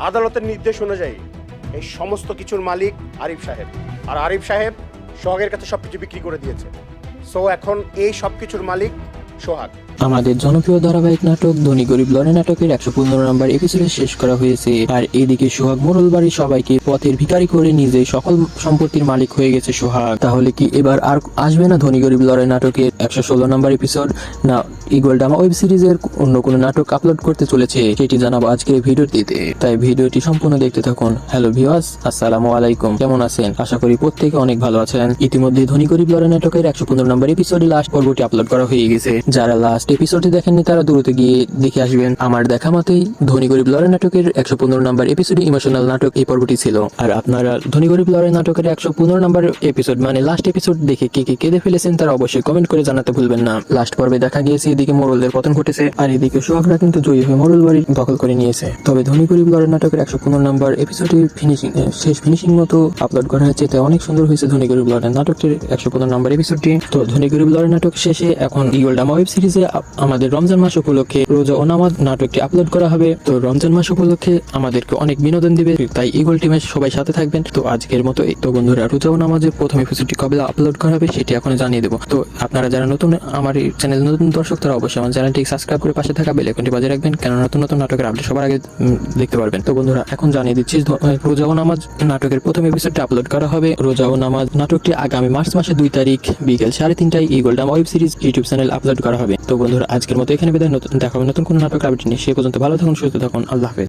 আদালতের নির্দেশ অনুযায়ী এই সমস্ত কিছুর মালিক আরিফ সাহেব, আর আরিফ সাহেব সোহাগের কাছে সবকিছু বিক্রি করে দিয়েছে। সো এখন এই সব কিছুর মালিক সোহাগ। আমাদের জনপ্রিয় ধারাবাহিক নাটক ধনী গরিব লড়াই নাটকের 115 নম্বর এপিসোডে শেষ করা হয়েছে। আর এইদিকে সোহাগ মোড়ল বাড়ির সবাইকে পথের ভিখারি করে নিজে সকল সম্পত্তির মালিক হয়ে গেছে সোহাগ। তাহলে কি এবার আর আসবে না ধনী গরিব লড়াই নাটকের 116 নম্বর এপিসোড, না ঈগল ডামা ওয়েব সিরিজের অন্য কোনো নাটক আপলোড করতে চলেছে, সেটি জানাবো আজকের ভিডিওটিতে। তাই ভিডিওটি সম্পূর্ণ দেখতে থাকুন। হ্যালো ভিউয়ার্স, আসসালামু আলাইকুম, কেমন আছেন? আশা করি প্রত্যেকে অনেক ভালো আছেন। ইতিমধ্যে ধনী গরিব লড়াই নাটকের 115 নম্বর এপিসোডে লাস্ট পর্বটি আপলোড করা হয়ে গেছে। যারা লাস্ট এপিসোডে দেখেননি তারা দ্রুত গিয়ে দেখে আসবেন। আমার দেখা মতেই ধনী গরিব লড়াই নাটকের 115 নম্বর এপিসোডে ইমোশনাল নাটক এই পর্বটি ছিল। আর আপনারা ধনী গরিব লড়াই নাটকের 115 নম্বর এপিসোড মানে লাস্ট এপিসোড দেখে কে কে কেঁদে ফেলেছেন তারা অবশ্যই কমেন্ট করে জানাতে ভুলবেন না। লাস্ট পর্বে দেখা গিয়েছে এদিকে মোড়লদের পতন ঘটেছে, আর এদিকে সোহাগরা কিন্তু জয়ী হয়ে মোড়ল বাড়ি দখল করে নিয়েছে। তবে ধনী গরিব লড়াই নাটকের 115 নম্বর এপিসোডে শেষ ফিনিশিং মতো আপলোড করা হয়েছে, তাই অনেক সুন্দর হয়েছে ধনী গরিব লড়াই নাটকটির 115 নম্বর এপিসোডটি। তো ধনী গরিব লড়াই নাটক শেষে এখন ঈগল ডামা ওয়েব সিরিজে আমাদের রমজান মাস উপলক্ষে রোজা ও নামাজ নাটকটি আপলোড করা হবে। তো রমজান মাস উপলক্ষে আমাদেরকে অনেক বিনোদন দিবে, তাই ঈগল টিমের সবাই সাথে থাকবেন। তো আজকের মতো এই তো বন্ধুরা, রোজা ও নামাজের প্রথম এপিসোডটি কবে আপলোড করা হবে সেটি এখন জানিয়ে দেবো। তো আপনারা যারা নতুন আমার এই চ্যানেল নতুন দর্শক তারা অবশ্যই আমার চ্যানেলটি সাবস্ক্রাইব করে পাশে থাকা বেল আইকনটি বাজিয়ে রাখবেন, কেন নতুন নতুন নাটকের আপডেট সবার আগে দেখতে পারবেন। তো বন্ধুরা এখন জানিয়ে দিচ্ছি, রোজা ও নামাজ নাটকের প্রথম এপিসোডটি আপলোড করা হবে। রোজা ও নামাজ নাটকটি আগামী মার্চ মাসের 2 তারিখ বিকেল 3:30টায় eagle drama web series YouTube channel upload করা হবে। তো বন্ধুরা আজকের মতো এখানে বিদায়, দেখা হবে নতুন কোনো নাটক আপডেট নিয়ে। সে পর্যন্ত ভালো থাকুন, সুস্থ থাকুন, আল্লাহ হাফেজ।